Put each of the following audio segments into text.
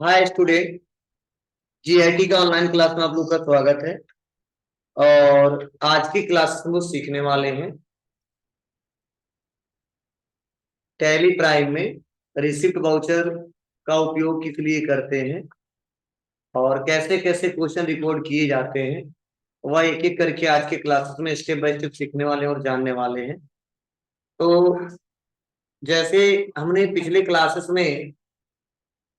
Hi student. GIT का online class में आप लोग का स्वागत है। और आज की क्लास में वो सीखने वाले हैं टैली प्राइम में रिसिप्ट वाउचर का उपयोग किस लिए करते हैं और कैसे कैसे क्वेश्चन रिकॉर्ड किए जाते हैं। वह एक एक करके आज के क्लासेस में स्टेप बाय स्टेप सीखने वाले हैं और जानने वाले हैं। तो जैसे हमने पिछले क्लासेस में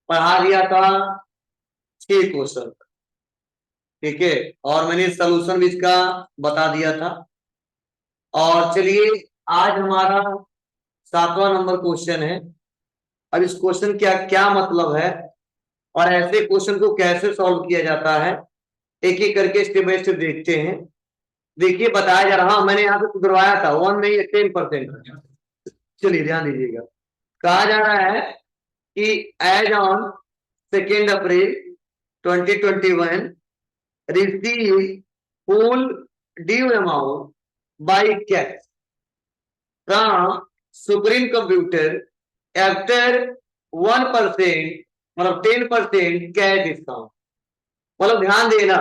पढ़ा दिया था 6 क्वेश्चन, ठीक है, और मैंने सोल्यूशन भी इसका बता दिया था। और चलिए, आज हमारा 7वां नंबर क्वेश्चन है। अब इस क्वेश्चन क्या क्या मतलब है और ऐसे क्वेश्चन को कैसे सॉल्व किया जाता है, एक एक करके स्टेप बाय स्टेप देखते हैं। देखिए, बताया जा रहा, मैंने यहाँ पे सुधरवाया था, 1 नहीं 10%। चलिए ध्यान दीजिएगा। कहा जा रहा है कि as on 2 April 2021 receive full due amount by cash from Supreme Computer after 1% मतलब 10% कैश डिस्काउंट। मतलब ध्यान देना,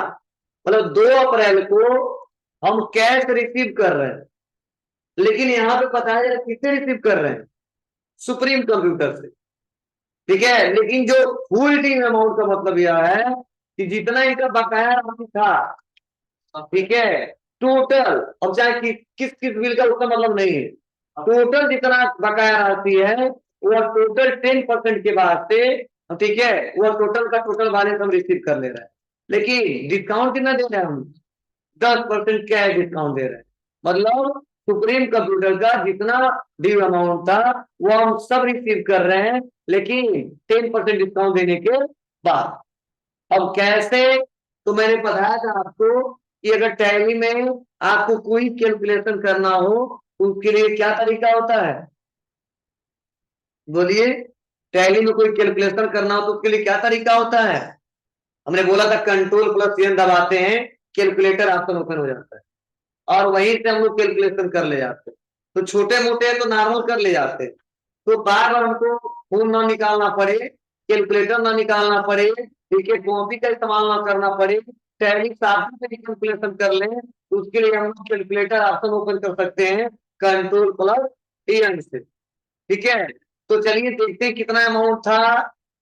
मतलब 2 अप्रैल को हम कैश रिसीव कर रहे हैं, लेकिन यहाँ पे बताया जा रहा है किससे रिसीव कर रहे हैं, सुप्रीम कंप्यूटर से, ठीक है। लेकिन जो फुल टीम अमाउंट का मतलब यह है कि जितना इनका बकाया राशि था, ठीक है, टोटल, अब चाहे किस किस बिल का उसका मतलब नहीं है, टोटल जितना बकाया राशि है वह टोटल 10% के बाद से, ठीक है, वह टोटल का टोटल बैलेंस हम रिसीव कर ले रहे हैं। लेकिन डिस्काउंट कितना दे रहे हैं हम, 10% कैश डिस्काउंट दे रहे हैं। मतलब सुप्रीम कंप्यूटर का जितना ड्यू अमाउंट था वो हम सब रिसीव कर रहे हैं, लेकिन 10% डिस्काउंट देने के बाद। अब कैसे, तो मैंने बताया था आपको कि अगर टैली में आपको कोई कैलकुलेशन करना हो तो उसके लिए क्या तरीका होता है, बोलिए। टैली में कोई कैलकुलेशन करना हो तो उसके लिए क्या तरीका होता है। हमने बोला था कंट्रोल+N दबाते हैं, कैलकुलेटर ऑप्शन ओपन हो जाता है और वहीं से हम लोग कैलकुलेशन कर ले जाते हैं। तो छोटे मोटे तो नॉर्मल कर ले जाते हैं, तो बार बार हमको फोन ना निकालना पड़े, कैलकुलेटर ना निकालना पड़े, ठीक है, कॉपी का इस्तेमाल ना करना पड़े, टैली साथ में कैलकुलेशन कर लें, तो उसके लिए हम लोग कैलकुलेटर ऑप्शन ओपन कर सकते हैं कंट्रोल+N से, ठीक है। तो चलिए देखते हैं कितना अमाउंट था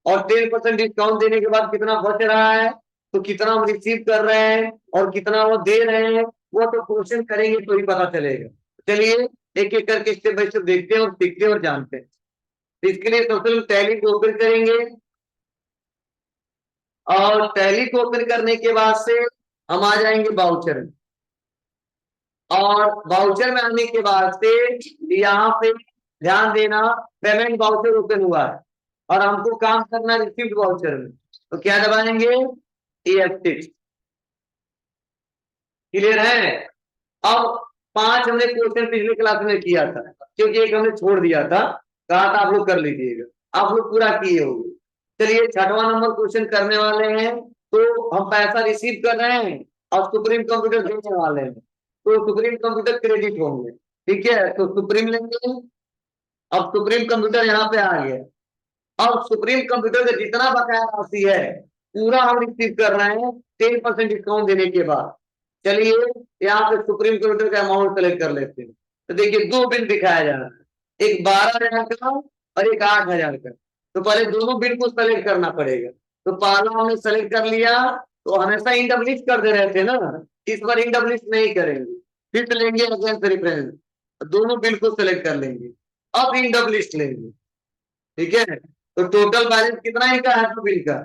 और 10% डिस्काउंट देने के बाद कितना बच रहा है, तो कितना हम रिसीव कर रहे हैं और कितना वो दे रहे हैं, वो तो क्वेश्चन करेंगे तो ही पता चलेगा। चलिए एक एक करके स्टेप बाय स्टेप देखते हैं और सीखते हैं और जानते हैं। तो इसके लिए सबसे टैली को ओपन करेंगे और टैली को ओपन करने के बाद से हम आ जाएंगे वाउचर में। और वाउचर में आने के बाद से यहाँ पे ध्यान देना, पेमेंट वाउचर ओपन हुआ है और हमको काम करना है रिसीव्ड वाउचर में, तो क्या दबाएंगे, EF6। क्लियर है। अब 5 हमने क्वेश्चन पिछले क्लास में किया था, क्योंकि एक हमने छोड़ दिया था, कहा था आप लोग कर लीजिएगा, आप लोग पूरा किए होंगे। चलिए 6वां नंबर क्वेश्चन करने वाले हैं। तो हम पैसा रिसीव कर रहे हैं और सुप्रीम कंप्यूटर देने वाले हैं, तो सुप्रीम कंप्यूटर क्रेडिट होंगे, ठीक है, तो सुप्रीम लेंगे। अब सुप्रीम कंप्यूटर यहाँ पे आ गया। अब सुप्रीम कंप्यूटर का जितना बकाया राशि है पूरा हम रिसीव कर रहे हैं 10% डिस्काउंट देने के बाद। चलिए यहाँ पे सुप्रीम कंप्यूटर का अमाउंट सेलेक्ट कर लेते हैं। तो देखिए 2 बिल दिखाया जा रहा है, एक 12,000 का और एक 8,000 का। तो पहले दोनों बिल को सेलेक्ट करना पड़ेगा। तो पहला हमने सेलेक्ट कर लिया, तो हमेशा इंडब लिस्ट कर दे रहे थे ना, इस बार इंडब लिस्ट नहीं करेंगे, फिर से लेंगे अगेंस्ट रेफरेंस, दोनों बिल को सेलेक्ट कर लेंगे, अब इंडब लिस्ट लेंगे, ठीक है। तो टोटल बैलेंस कितना इनका है तो बिल का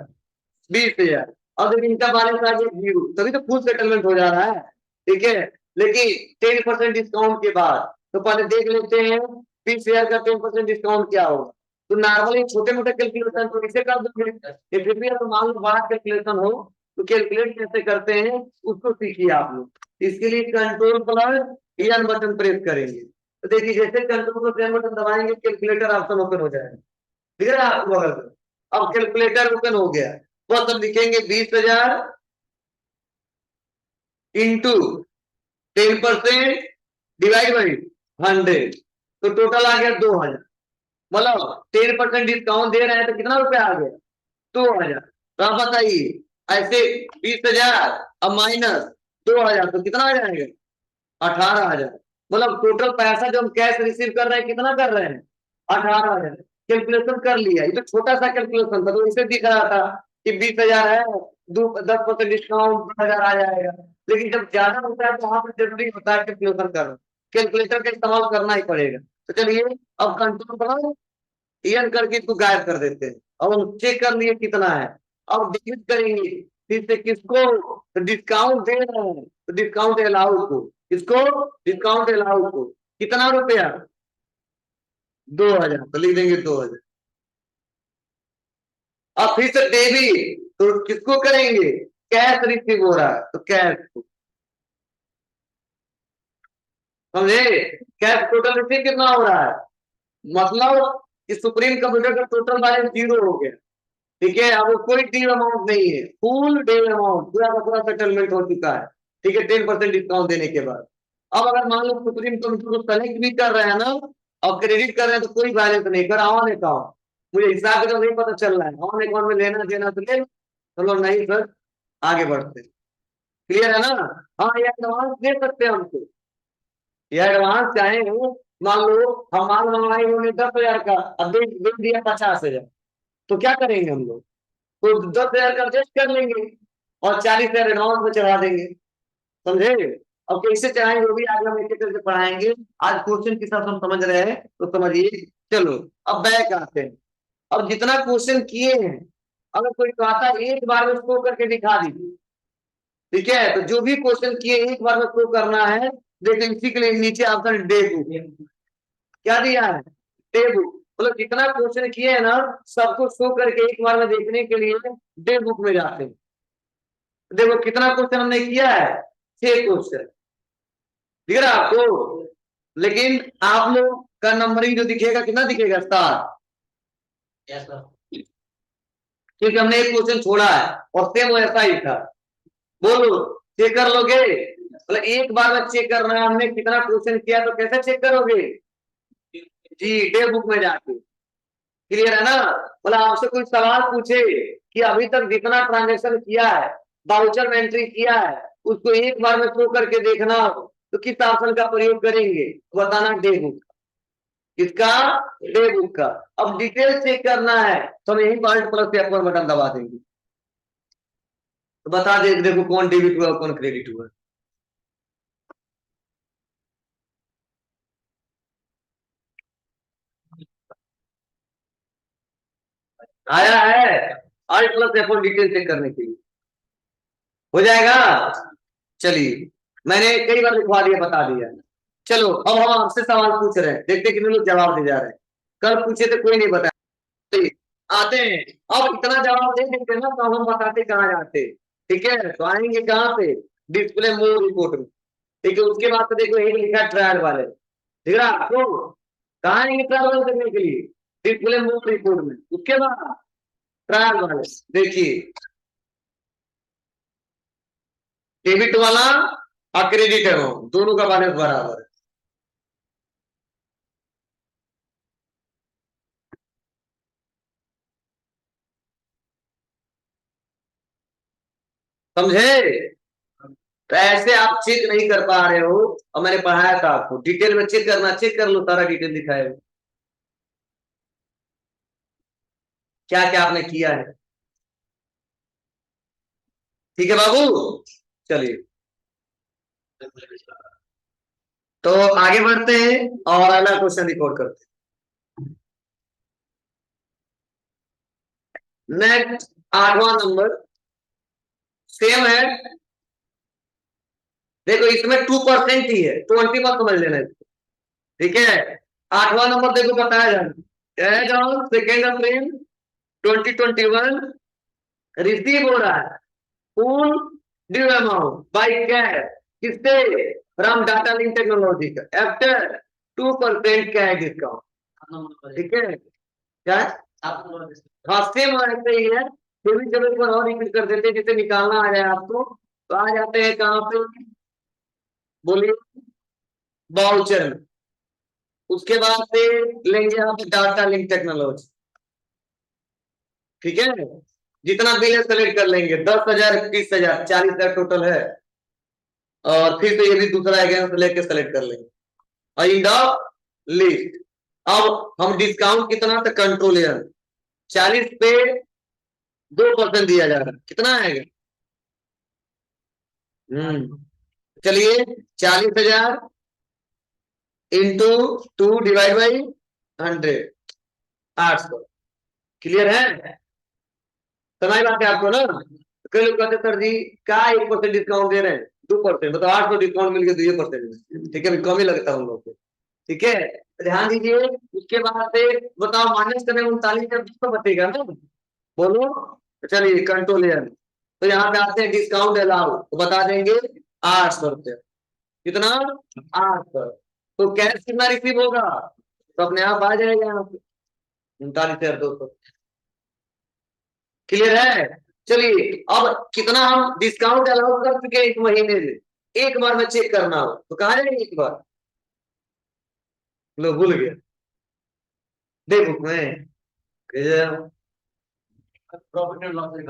20,000। अब जब इनका बैलेंस आ गया 0, तभी तो फुल सेटलमेंट हो जा रहा है, ठीक है। लेकिन 10% डिस्काउंट के बाद, तो पहले देख लेते हैं 20,000 का 10% डिस्काउंट क्या होगा। तो नॉर्मली छोटे मोटे कैलकुलेशन तो इसे कर दोगे, फिर भी तो मान लो बड़ा कैलकुलेशन हो तो कैलकुलेट कैसे करते हैं उसको सीखिए आप लोग। इसके लिए कंट्रोल+N बटन प्रेस करेंगे। तो देखिए जैसे कंट्रोल+N बटन दबाएंगे कैलकुलेटर ऑप्शन ओपन हो जाएगा, दिख रहा है आपको बगल में। अब कैलकुलेटर ओपन हो गया, बस अब लिखेंगे 20,000 इंटू 10% डिवाइड बाई 100, तो टोटल आ गया 2,000। मतलब 10% डिस्काउंट दे रहे हैं तो कितना रुपया आ गया, 2000। तो आप बताइए ऐसे 20,000 अब माइनस 2000 तो कितना आ जाएगा? 18,000। मतलब टोटल पैसा जो हम कैश रिसीव कर रहे हैं कितना कर रहे हैं? 18,000। कैलकुलेशन कर लिया, ये तो छोटा सा कैलकुलेशन था, तो इसे दिख रहा था कि 20,000 है, 10% डिस्काउंट 10,000 आ जाएगा। लेकिन जब ज्यादा होता है तो वहां पर जरूरी होता है कैलकुलेशन करना, कैलकुलेटर का इस्तेमाल करना ही पड़ेगा। तो चलिए अब कंट्रोल बनाओ, ईएन करके इसको गायब कर देते हैं। अब हम चेक कर लिए कितना है, अब डेबिट करेंगे फिर से किसको? डिस्काउंट दे रहे हैं तो डिस्काउंट अलाउड को, किसको? डिस्काउंट अलाउड को। कितना रुपया? 2,000, तो लिख देंगे 2,000। अब फिर से डेबिट तो किसको करेंगे? कैश रिसीव हो रहा है तो कैश को, समझे? कैश टोटल रिसीव कितना हो रहा है? मतलब कि सुप्रीम कंप्यूटर का टोटल बैलेंस 0 हो गया। ठीक है, अब कोई ड्यू अमाउंट नहीं है, फुल ड्यू अमाउंट पूरा का पूरा सेटलमेंट हो चुका है। ठीक है, 10% डिस्काउंट देने के बाद। अब अगर मान लो सुप्रीम कंप्यूटर को कलेक्ट भी कर रहे हैं ना और क्रेडिट कर रहे हैं तो कोई बैलेंस नहीं कर ऑन अकाउंट, मुझे हिसाब किताब नहीं पता चल रहा है, ऑन अकाउंट में लेना देना तो ले, चलो नहीं सर आगे बढ़ते। क्लियर है ना? हाँ, ये एडवांस दे सकते हैं हमको, ये एडवांस चाहे मान लो हम माल मंगवाए उन्होंने 10,000 का, अब दे दिया 50,000, तो क्या करेंगे हम लोग? तो 10,000 का एडजस्ट कर लेंगे और 40,000 एडवांस में चढ़ा देंगे, समझे? अब कैसे चढ़ाएंगे वो भी आगे हम एक एक करके पढ़ाएंगे। आज क्वेश्चन के साथ हम समझ रहे हैं तो समझिए। चलो अब बैक आते हैं। अब जितना क्वेश्चन किए हैं अगर कोई कहता है एक बार में उसको करके दिखा दीजिए, ठीक है? तो जो भी क्वेश्चन किए एक बार में उसको करना है। देखो इसी के लिए नीचे ऑप्शन डे बुक क्या दिया है? डे बुक, मतलब जितना क्वेश्चन किए हैं ना सबको शो करके एक बार में देखने के लिए डे बुक में जाते हैं। देखो कितना क्वेश्चन हमने किया है, 6 क्वेश्चन, दिख रहा है आपको? लेकिन आप लोग का नंबरिंग जो दिखेगा कितना दिखेगा? 7। क्योंकि हमने एक क्वेश्चन छोड़ा है और सेम वैसा ही था। बोलो चेक कर लोगे? मतलब एक बार में चेक करना है हमने कितना क्वेश्चन किया, तो कैसे चेक करोगे? जी, डे बुक में जाके। क्लियर है ना? मतलब आपसे कोई सवाल पूछे कि अभी तक जितना ट्रांजेक्शन किया है, वाउचर में एंट्री किया है, उसको एक बार में शो करके देखना हो तो किस ऑप्शन का प्रयोग करेंगे? बताना डे बुक। किसका? डे बुक का। अब डिटेल चेक करना है तो हम यही पॉइंट प्लस पे अपन बटन दबा देंगे तो बता दे, देखो कौन डेबिट हुआ कौन क्रेडिट हुआ। आया है? आठ प्लस अपन डिटेल चेक करने के लिए हो जाएगा। चलिए मैंने कई बार लिखवा दिया, बता दिया। चलो अब हम आपसे सवाल पूछ रहे हैं, देखते कितने लोग जवाब दे जा रहे हैं। कल पूछे थे कोई नहीं बताया, तो आते हैं। अब इतना जवाब दे देते हैं ना तो हम बताते कहाँ जाते। ठीक है, तो आएंगे कहाँ पे? डिस्प्ले मोड रिपोर्ट में। ठीक है, उसके बाद तो देखो एक लिखा ट्रायल वाले, ठीक है आपको? कहाँ आएंगे ट्रायल वाले करने के लिए? डिस्प्ले मोड रिपोर्ट में। उसके बाद ट्रायल वाले देखिए, डेबिट वाला और क्रेडिट अमाउंट दोनों का बैलेंस बराबर है, समझे? तो ऐसे आप चेक नहीं कर पा रहे हो और मैंने पढ़ाया था आपको डिटेल में चेक करना, चेक कर लो सारा डिटेल दिखाए क्या क्या आपने किया है। ठीक है बाबू, चलिए तो आगे बढ़ते हैं और अगला क्वेश्चन रिकॉर्ड करते हैं। नेक्स्ट 8वां नंबर सेम है। देखो इसमें 2% ही है, 20 मत समझ लेना इसको। ठीक है, 8वां नंबर देखो बताया जाए, एज ऑन 2 अप्रैल 2021 रिसीव हो रहा है full due amount by cash, किससे? फ्रॉम डाटा लिंक टेक्नोलॉजी का आफ्टर 2% कैश डिस्काउंट। ठीक है, क्या है? हाँ सेम ऐसे ही है, फिर भी चलो एक बार और रिपीट कर देते हैं जिसे निकालना आ जाए आपको। तो आ जाते हैं कहाँ पे? बोलिए, बाउचर में। उसके बाद से लेंगे आप डाटा लिंक टेक्नोलॉजी। ठीक है, जितना बिल है सेलेक्ट कर लेंगे, 10,000, 20,000, 40,000 टोटल है। और फिर तो ये भी दूसरा अगेंस्ट लेके सेलेक्ट कर लेंगे और इन द लिस्ट। अब हम डिस्काउंट कितना था, कंट्रोल 40 पे 2% दिया जा रहा है, कितना आएगा? चलिए 40,000 इंटू 2 डिवाइड बाई 100, 800। क्लियर है? समझ बात है आपको ना? कई लोग कहते सर जी क्या 1% डिस्काउंट दे रहे हैं, 2%, मतलब 800 डिस्काउंट मिल गया 2%। ठीक है, अभी कम ही लगता है उन लोग को। ठीक है, तो ध्यान दीजिए। उसके बाद से बताओ माइनस करें 39 तो बचेगा ना, बोलो। चलिए कंट्रोल एन, तो यहाँ पे आते हैं डिस्काउंट अलाउ, तो बता देंगे 800 रुपये। कितना? 800। तो कैश कितना रिसीव होगा, तो अपने आप आ जाएगा यहाँ पे 39,200। क्लियर है? चलिए अब कितना हम डिस्काउंट अलाउ कर चुके हैं 1 महीने में, एक बार में चेक करना हो तो कहा जाएगा एक बार, लो भूल गया, देखो मैं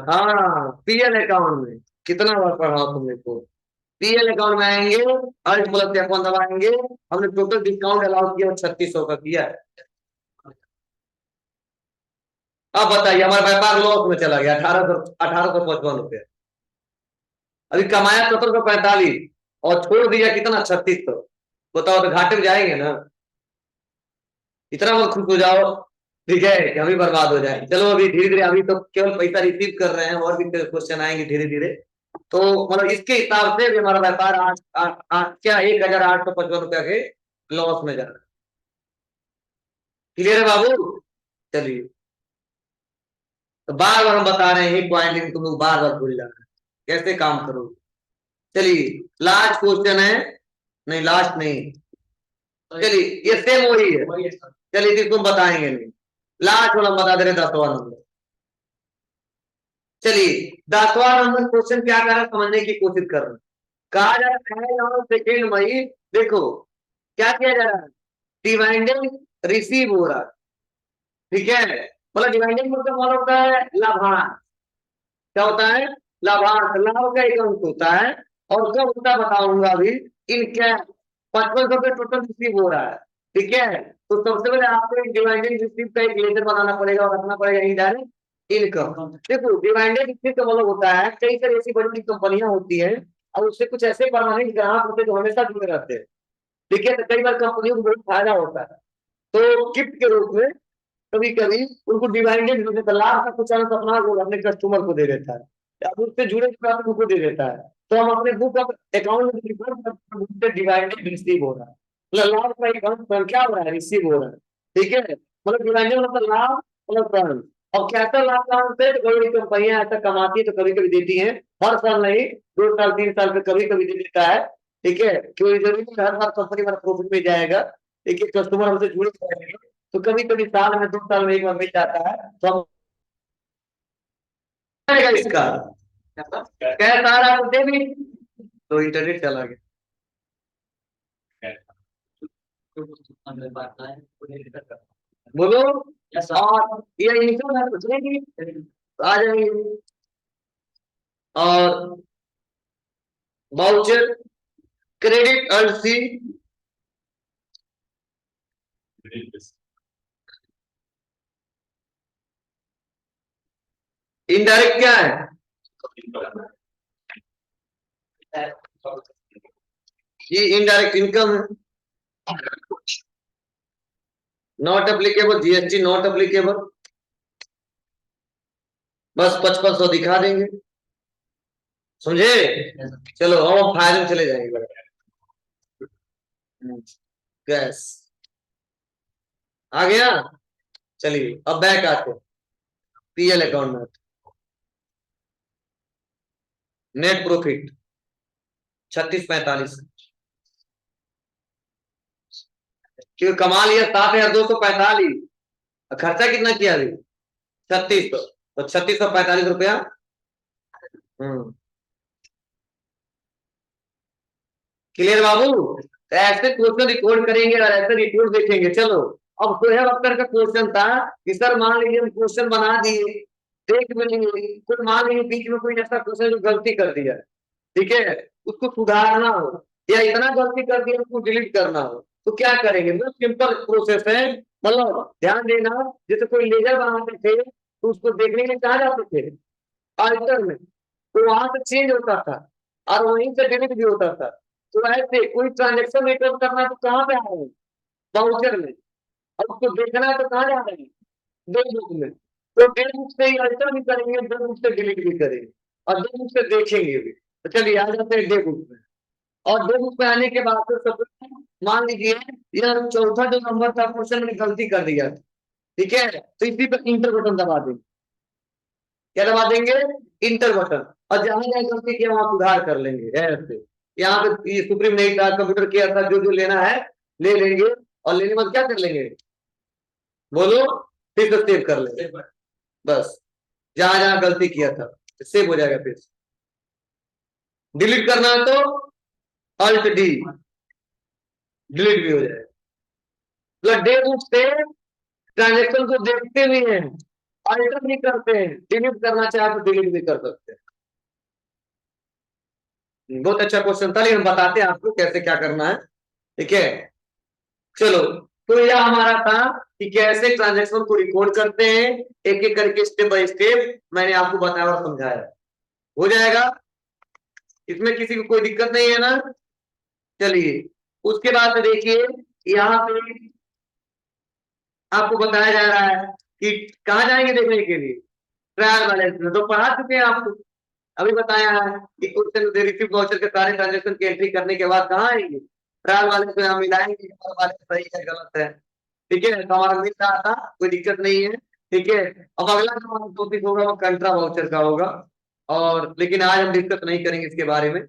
हाँ पीएल अकाउंट में कितना बार पढ़ा तुमने को। पीएल अकाउंट में आएंगे, अल्ट प्लस F1 दबाएंगे, हमने टोटल डिस्काउंट अलाउ किया 3600 का किया है। अब बताइए हमारा व्यापार लॉस में चला गया 1855 रुपये। अभी कमाया 1745 और छोड़ दिया कितना 3600। बताओ तो घाटे में जाएंगे ना, इतना मत खुश हो जाओ। ठीक है कि हम ही बर्बाद हो जाए। चलो अभी धीरे धीरे, अभी तो केवल पैसा रिसीव कर रहे हैं, और भी क्वेश्चन आएंगे धीरे धीरे। तो मतलब इसके हिसाब से भी हमारा व्यापार आज क्या 1,855 रुपया के लॉस में जा रहा है। क्लियर है बाबू? चलिए, तो बार बार हम बता रहे हैं पॉइंट, लेकिन तुम लोग बार बार भूल जा रहे हैं, कैसे काम करोगे। चलिए लास्ट क्वेश्चन है, नहीं लास्ट नहीं, चलिए ये सेम वही है। चलिए तुम बताएंगे नहीं, लास्ट वाला बता दे रहे 10वां नंबर। चलिए 10वां नंबर क्वेश्चन क्या कर रहा है समझने की कोशिश कर रहे हैं। कहा जा रहा है और सेकेंड मई, देखो क्या किया जा रहा है, डिवाइडेंड रिसीव हो रहा है। ठीक है, मतलब डिवाइडेंड मतलब क्या होता है, लाभांश। क्या होता है? लाभांश, लाभ का एक अंश होता है। और कब होता है बताऊंगा अभी। इन क्या 55 रुपये टोटल रिसीव हो रहा है। ठीक है, तो सबसे पहले आपको एक डिवाइडेंड रिसीव का एक लेजर बनाना पड़ेगा और रखना पड़ेगा इनडायरेक्ट इनकम। देखो डिवाइडेंड रिसीव का मतलब होता है, कई सारी ऐसी बड़ी बड़ी कंपनियां होती हैं और उससे कुछ ऐसे परमानेंट ग्राहक होते हैं जो हमेशा जुड़े रहते हैं। ठीक है, तो कई बार कंपनियों को बहुत फायदा होता है, तो गिफ्ट के रूप में कभी कभी उनको डिवाइडेंड लाभ का कुछ अंश अपना वो अपने कस्टमर को दे देता है, या उससे जुड़े ग्राहक को दे देता है। तो हम अपने बुक ऑफ अकाउंट में रिपोर्ट करते हैं उससे डिवाइडेंड रिसीव हो रहा है, मतलब लाभ का एक अंश क्या हो रहा है, रिसीव हो रहा है। ठीक है, मतलब डिवाइडेंड मतलब लाभ मतलब अंश। और कैसा लाभ का अंश है, तो बड़ी बड़ी कंपनियां ऐसा कमाती है तो कभी कभी देती है, हर साल नहीं, 2 साल 3 साल पे कभी कभी दे देता है। ठीक है, क्योंकि जरूरी नहीं हर साल कंपनी हमारा प्रॉफिट में जाएगा। ठीक है, कस्टमर हमसे जुड़े रहेंगे, तो कभी कभी साल में 2 साल में एक बार मिल जाता है, तो हम इसका कैसा आ रहा है भी, तो इंटरनेट चला गया। बोलो। और ये इनकम है कुछ नहीं, आ जाएंगे। और वाउचर, क्रेडिट अर्न सी, इनडायरेक्ट क्या है, ये इनडायरेक्ट इनकम है, not applicable, GST not applicable, बस 5500 दिखा देंगे। समझे? चलो हम फाइल में चले जाएंगे। गैस आ गया। चलिए अब बैक आते हैं पीएल अकाउंट में। नेट प्रॉफिट 3645, क्योंकि कमा लिया 7,245, खर्चा कितना किया अभी 3600, तो 3645 रुपया। क्लियर बाबू? तो ऐसे क्वेश्चन रिकॉर्ड करेंगे और ऐसे रिपोर्ट देखेंगे। चलो अब सोहेब अख्तर का क्वेश्चन था कि सर मान लीजिए हम क्वेश्चन बना दिए, देख भी नहीं, कोई मान लीजिए बीच में कोई ऐसा क्वेश्चन जो गलती कर दिया है, ठीक है, उसको सुधारना हो या इतना गलती कर दिया उसको डिलीट करना हो, तो क्या करेंगे? बहुत सिंपल प्रोसेस है। मतलब ध्यान देना, जैसे कोई लेजर बनाते थे तो उसको देखने के लिए कहा जाते थे अल्टर में, तो वहां से चेंज होता था और वहीं से डिलीट भी होता था। तो ऐसे कोई ट्रांजेक्शन रिकॉर्ड करना तो कहाँ पे आ रहे हैं? बाउचर में। अब उसको देखना है तो कहाँ जा रहे हैं? दो बुक में। तो डे बुक से ही अल्टर भी करेंगे, दो बुक से डिलीट भी करेंगे और दो बुक से देखेंगे भी। तो चलिए आ जाते हैं डे बुक में। और डे बुक में आने के बाद तो सब मान लीजिए यह चौथा जो नंबर था क्वेश्चन में गलती कर दिया, ठीक है, तो इसी पर इंटर बटन दबा देंगे। क्या दबा देंगे? Inter button. और जहां जहां गलती किया वहां सुधार कर लेंगे ऐसे। यहाँ पे ये सुप्रीम नहीं था, कंप्यूटर किया था, जो जो लेना है ले लेंगे और लेने के बाद क्या कर लेंगे? बोलो। फिर से सेव कर लेंगे बस, जहां जहां गलती किया था सेव हो जाएगा। फिर डिलीट करना है तो अल्ट डी, डिलीट भी हो जाएगा। मतलब डे बुक से ट्रांजेक्शन को देखते भी हैं, अल्टर भी करते हैं, डिलीट करना चाहे तो डिलीट भी कर सकते हैं। बहुत अच्छा क्वेश्चन था, लेकिन बताते हैं आपको कैसे क्या करना है, ठीक है। चलो, तो यह हमारा था कि कैसे ट्रांजेक्शन को रिकॉर्ड करते हैं, एक एक करके स्टेप बाय स्टेप मैंने आपको बताया और समझाया। हो जाएगा, इसमें किसी को कोई दिक्कत नहीं है ना? चलिए, उसके बाद देखिए यहाँ पे आपको बताया जा रहा है कि कहाँ जाएंगे देखने के लिए? ट्रायल बैलेंस में तो पढ़ा चुके हैं आपको, अभी बताया है कि क्वेश्चन रिसीव वाउचर के सारे ट्रांजेक्शन की एंट्री करने के बाद कहाँ आएंगे? ट्रायल बैलेंस में हम मिलाएंगे वाले सही है गलत है, ठीक है, तो हमारा मिल रहा था, कोई दिक्कत नहीं है, ठीक है। अब अगला जो हमारा टॉपिक होगा वो कंट्रा वाउचर का होगा, और लेकिन आज हम डिस्कस नहीं करेंगे इसके बारे में।